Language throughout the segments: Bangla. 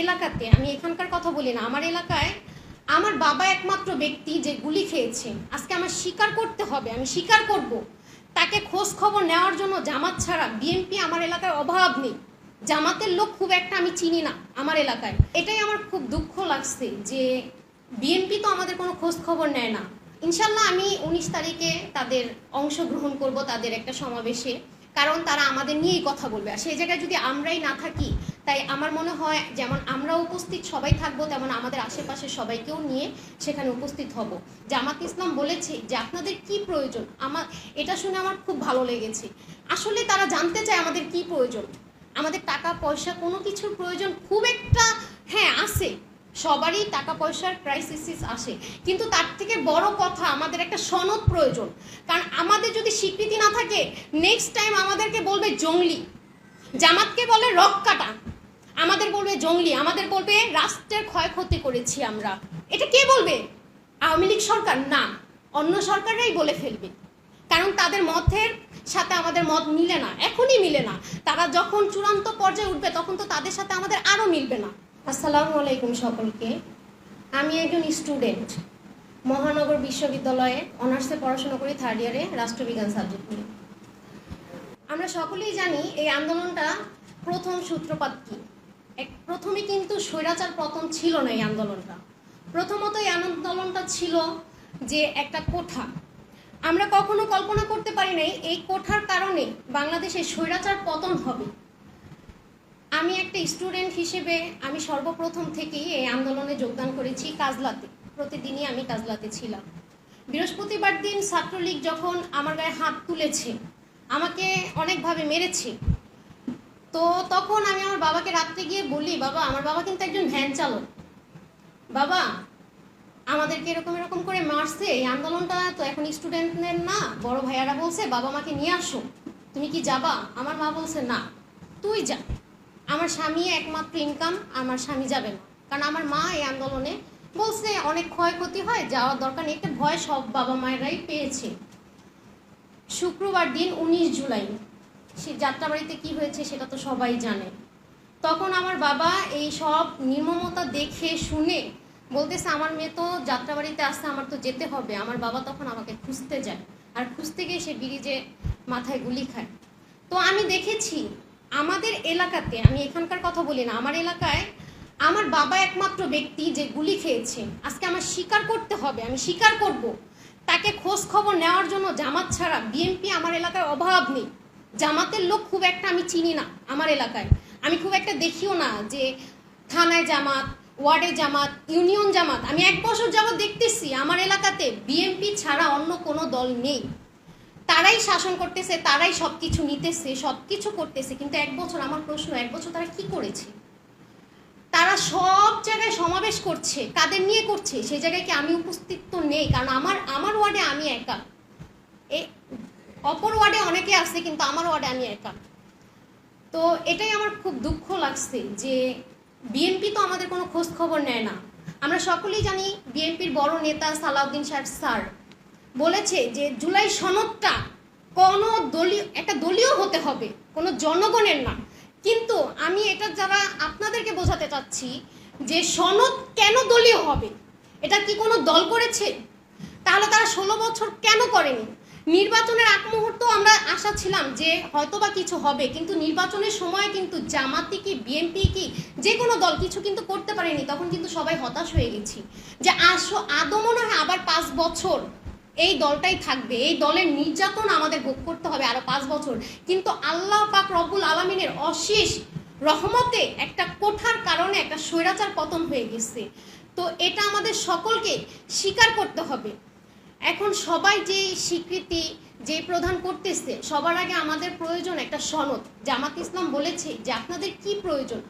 এলাকাতে, আমি এখানকার কথা বলি না, আমার এলাকায় আমার বাবা একমাত্র ব্যক্তি যে গুলি খেয়েছে। আজকে আমার স্বীকার করতে হবে, আমি স্বীকার করব। তাকে খোঁজ খবর নেওয়ার জন্য জামাত ছাড়া বিএনপি আমার এলাকায় অভাব নেই। জামাতের লোক খুব একটা আমি চিনি না আমার এলাকায়। এটাই আমার খুব দুঃখ লাগছে যে বিএনপি তো আমাদের কোনো খোঁজ খবর নেয় না। ইনশাল্লাহ আমি 19 তারিখে তাদের অংশগ্রহণ করব তাদের একটা সমাবেশে, কারণ তারা আমাদের নিয়েই কথা বলবে। আর সেই জায়গায় যদি আমরাই না থাকি, তাই আমার মনে হয় যেমন আমরা উপস্থিত সবাই থাকবো, তেমন আমাদের আশেপাশে সবাইকেও নিয়ে সেখানে উপস্থিত হব। জামাত ইসলাম বলেছে যে আপনাদের কি প্রয়োজন, এটা শুনে আমার খুব ভালো লেগেছে। আসলে তারা জানতে চায় আমাদের কি প্রয়োজন। আমাদের টাকা পয়সা কোনো কিছুর প্রয়োজন খুব একটা, হ্যাঁ আছে, সবারই টাকা পয়সার ক্রাইসিস আসে, কিন্তু তার থেকে বড় কথা আমাদের একটা সনদ প্রয়োজন। কারণ আমাদের যদি স্বীকৃতি না থাকে, নেক্সট টাইম আমাদেরকে বলবে জঙ্গলি। জামাতকে বলে রক কাটা, আমাদের বলবে জঙ্গলি, আমাদের বলবে রাষ্ট্রের ক্ষয়ক্ষতি করেছি আমরা। এটা কে বলবে? আওয়ামী লীগ সরকার না, অন্য সরকাররাই বলে ফেলবে। কারণ তাদের মতের সাথে আমাদের মত মিলে না, এখনই মিলে না। তারা যখন চূড়ান্ত পর্যায়ে উঠবে তখন তো তাদের সাথে আমাদের আরও মিলবে না। আসসালামু আলাইকুম সকলকে। আমি একজন স্টুডেন্ট, মহানগর বিশ্ববিদ্যালয়ে অনার্সে পড়াশোনা করি, 3rd ইয়ারে রাষ্ট্রবিজ্ঞান সাবজেক্ট নিয়ে। আমরা সকলেই জানি এই আন্দোলনটা প্রথম সূত্রপাত কি। প্রথমে কিন্তু স্বৈরাচার পতন ছিল না এই আন্দোলনটা। প্রথমত এই আন্দোলনটা ছিল যে একটা কোঠা। আমরা কখনো কল্পনা করতে পারি নাই এই কোঠার কারণে বাংলাদেশে স্বৈরাচার পতন হবে। আমি একটা স্টুডেন্ট হিসেবে আমি সর্বপ্রথম থেকেই এই আন্দোলনে যোগদান করেছি কাজলাতে। প্রতিদিনই আমি কাজলাতে ছিলাম। বৃহস্পতিবার দিন ছাত্রলীগ যখন আমার গায়ে হাত তুলেছে, আমাকে অনেকভাবে মেরেছে, তো তখন আমি আমার বাবাকে রাত্রে গিয়ে বলি, বাবা, আমার বাবা কিন্তু একজন ভ্যান চালক, বাবা আমাদেরকে এরকম এরকম করে মারছে, এই আন্দোলনটা তো এখন স্টুডেন্টদের না, বড় ভাইয়ারা বলছে বাবা মাকে নিয়ে আসো, তুমি কি যাবা? আমার মা বলছে না, তুই যা, আমার স্বামী একমাত্র ইনকাম, আমার স্বামী যাবে না। কারণ আমার মা এই আন্দোলনে বলছে অনেক ক্ষয়ক্ষতি হয়, যাওয়ার দরকার নেই। একটা ভয় সব বাবা মায়েরাই পেয়েছে। শুক্রবার দিন 19 জুলাই সে যাত্রাবাড়িতে কি হয়েছে সেটা তো সবাই জানে। তখন আমার বাবা এই সব নির্মমতা দেখে শুনে বলতেছে আমার মেয়ে তো যাত্রাবাড়িতে আসছে, আমার তো যেতে হবে। আমার বাবা তখন আমাকে খুঁজতে যায়, আর খুঁজতে গিয়ে সে ব্রিজে মাথায় গুলি খায়। তো আমি দেখেছি আমাদের এলাকাতে, আমি এখানকার কথা বলি না, আমার এলাকায় আমার বাবা একমাত্র ব্যক্তি যে গুলি খেয়েছে। আজকে আমার স্বীকার করতে হবে, আমি স্বীকার করব। তাকে খোঁজ খবর নেওয়ার জন্য জামাত ছাড়া বিএনপি আমার এলাকায় অভাব নেই। জামাতের লোক খুব একটা আমি চিনি না আমার এলাকায়, আমি খুব একটা দেখিও না যে থানায় জামাত, ওয়ার্ডে জামাত, ইউনিয়ন জামাত। আমি 1 বছর যাবত দেখতেছি আমার এলাকাতে বিএনপি ছাড়া অন্য কোনো দল নেই। তারাই শাসন করতেছে, তারাই সব কিছু নিতেছে, সব কিছু করতেছে। কিন্তু 1 বছর, আমার প্রশ্ন, 1 বছর তারা কি করেছে? তারা সব জায়গায় সমাবেশ করছে, কাদের নিয়ে করছে? সেই জায়গায় কি আমি উপস্থিত তো নেই, কারণ আমার ওয়ার্ডে আমি একা। অপর ওয়ার্ডে অনেকে আছে, কিন্তু আমার ওয়ার্ডে আমি একা। তো এটাই আমার খুব দুঃখ লাগছে যে বিএনপি তো আমাদের কোনো খোঁজ খবর নেয় না। আমরা সকলেই জানি বিএনপির বড় নেতা সালাউদ্দিন স্যার বলেছে যে জুলাই সনদটা কোনো একটা দলীয় হতে হবে, কোনো জনগণের না। কিন্তু আমি এটা যারা আপনাদেরকে বোঝাতে চাচ্ছি যে সনদ কেন দলীয় হবে? এটা কি কোনো দল করেছে? তাহলে তারা 16 বছর কেন করেনি? নির্বাচনের আগ মুহূর্ত আমরা আশা ছিলাম যে হয়তোবা কিছু হবে, কিন্তু নির্বাচনের সময় কিন্তু জামাতি কি বিএনপি কি যে কোনো দল কিছু কিন্তু করতে পারেনি। তখন কিন্তু সবাই হতাশ হয়ে গেছি যে আদৌ মনে হয় আবার 5 বছর এই দলটাই থাকবে, এই দলের নির্যাতন আমাদের ভোগ করতে হবে আরো 5 বছর। কিন্তু আল্লাহ পাক রব্বুল আলামিনের অশেষ রহমতে একটা কোঠার কারণে একটা স্বৈরাচার পতন হয়ে গেছে। তো এটা আমাদের সকলকে স্বীকার করতে হবে। এখন সবাই যে স্বীকৃতি যে প্রদান করতেছে, সবার আগে আমাদের প্রয়োজন একটা সনদ। জামাত ইসলাম বলেছে যে আপনাদের কি প্রয়োজন,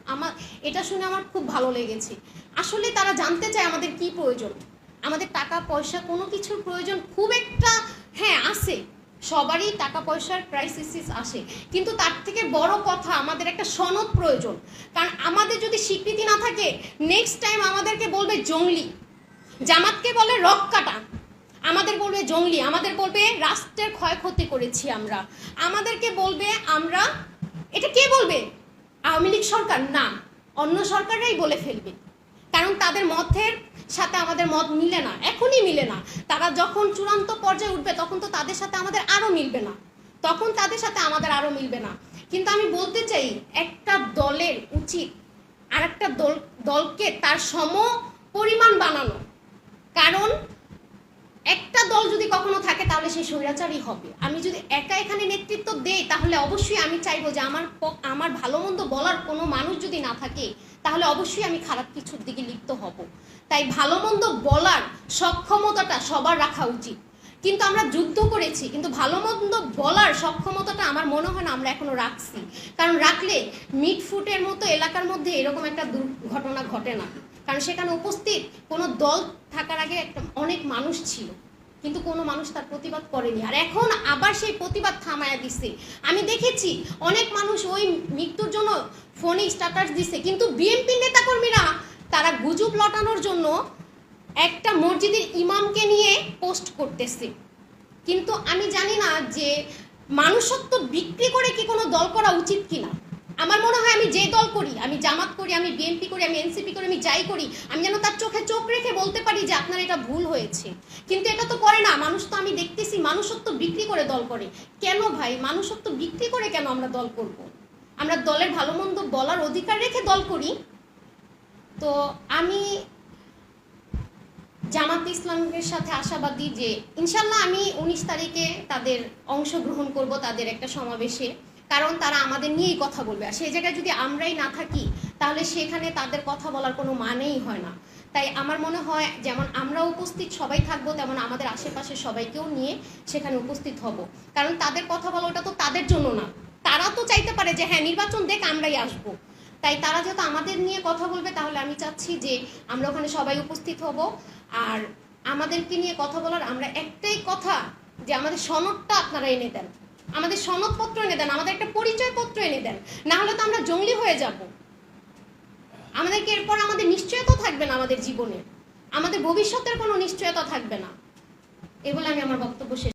এটা শুনে আমার খুব ভালো লেগেছে। আসলে তারা জানতে চায় আমাদের কি প্রয়োজন। আমাদের টাকা পয়সা কোনো কিছুর প্রয়োজন খুব একটা, হ্যাঁ আছে, সবারই টাকা পয়সার ক্রাইসিস আসে, কিন্তু তার থেকে বড় কথা আমাদের একটা সনদ প্রয়োজন। কারণ আমাদের যদি স্বীকৃতি না থাকে, নেক্সট টাইম আমাদেরকে বলবে জঙ্গলি। জামাতকে বলে রক কাটা, আমাদের বলবে জঙ্গলি, আমাদের বলবে রাষ্ট্রের ক্ষয়ক্ষতি করেছি আমরা, আমাদেরকে বলবে আমরা। এটা কে বলবে? আওয়ামী লীগ সরকার না, অন্য সরকাররাই বলে ফেলবে, কারণ তাদের মতের সাথে আমাদের মত মিলে না, এখনই মিলে না। তারা যখন চূড়ান্ত পর্যায়ে উঠবে তখন তো তাদের সাথে আমাদের আরও মিলবে না, তখন তাদের সাথে আমাদের আরও মিলবে না। কিন্তু আমি বলতে চাই, একটা দলের উচিত আর একটা দলকে তার সম পরিমাণ বানানো। কারণ একটা দল যদি কখনো থাকে তাহলে সেই স্বৈরাচারই হবে। আমি যদি একা এখানে নেতৃত্ব দেই তাহলে অবশ্যই আমি চাইবো যে আমার ভালো মন্দ বলার কোনো মানুষ যদি না থাকে তাহলে অবশ্যই আমি খারাপ কিছুর দিকে লিপ্ত হব। তাই ভালো মন্দ বলার সক্ষমতাটা সবার রাখা উচিত। কিন্তু আমরা যুদ্ধ করেছি, কিন্তু ভালো মন্দ বলার সক্ষমতাটা আমার মনে হয় না আমরা এখনো রাখছি। কারণ রাখলে মিটফুটের মতো এলাকার মধ্যে এরকম একটা দুর্ঘটনা ঘটে না, কারণ সেখানে উপস্থিত কোনো দল থাকার আগে অনেক মানুষ ছিল, কিন্তু কোনো মানুষ তার প্রতিবাদ করেনি। আর এখন আবার সেই প্রতিবাদ থামায়া দিছে। আমি দেখেছি অনেক মানুষ ওই মৃত্যুর জন্য ফোনে স্ট্যাটাস দিছে, কিন্তু বিএনপি নেতাকর্মীরা তারা গুজব লটানোর জন্য একটা মসজিদের ইমামকে নিয়ে পোস্ট করতেছে। কিন্তু আমি জানি না যে মানুষত্ব বিক্রি করে কি কোনো দল করা উচিত কিনা। আমার মনে হয় আমি যে দল করি, আমি জামাত করি, আমি বিএনপি করি, আমি এনসিপি করি, আমি যাই করি, আমি যেন তার চোখে চোখ রেখে বলতে পারি যে আপনার এটা ভুল হয়েছে। কিন্তু এটা তো করে না মানুষ। তো আমি দেখতেছি মানুষত্ব বিক্রি করে দল করে। কেন ভাই, মানুষত্ব বিক্রি করে কেন আমরা দল করব? আমরা দলের ভালো মন্দ বলার অধিকার রেখে দল করি। তো আমি জামাত ইসলামের সাথে আশাবাদী যে ইনশাল্লাহ আমি 19 তারিখে তাদের অংশগ্রহণ করব, তাদের একটা সমাবেশে। কারণ তারা আমাদের নিয়েই কথা বলবে, আর সেই জায়গায় যদি আমরাই না থাকি তাহলে সেখানে তাদের কথা বলার কোনো মানেই হয় না। তাই আমার মনে হয় যেমন আমরা উপস্থিত সবাই থাকবো, তেমন আমাদের আশেপাশে সবাইকেও নিয়ে সেখানে উপস্থিত হব। কারণ তাদের কথা বলা ওটা তো তাদের জন্য না, তারা তো চাইতে পারে যে হ্যাঁ নির্বাচন দেখ আমরাই আসবো। তাই তারা যেহেতু আমাদের নিয়ে কথা বলবে তাহলে আমি চাচ্ছি যে আমরা ওখানে সবাই উপস্থিত হব। আর আমাদেরকে নিয়ে কথা বলার আমরা একটাই কথা, যে আমাদের সনদটা আপনারা এনে দেন, আমাদের সনদপত্র এনে দেন, আমাদের একটা পরিচয়পত্র এনে দেন। না হলে তো আমরা জঙ্গলি হয়ে যাব। আমাদেরকে এরপর আমাদের নিশ্চয়তা থাকবে না, আমাদের জীবনে আমাদের ভবিষ্যতের কোনো নিশ্চয়তা থাকবে না। এ বলে আমি আমার বক্তব্য শেষ।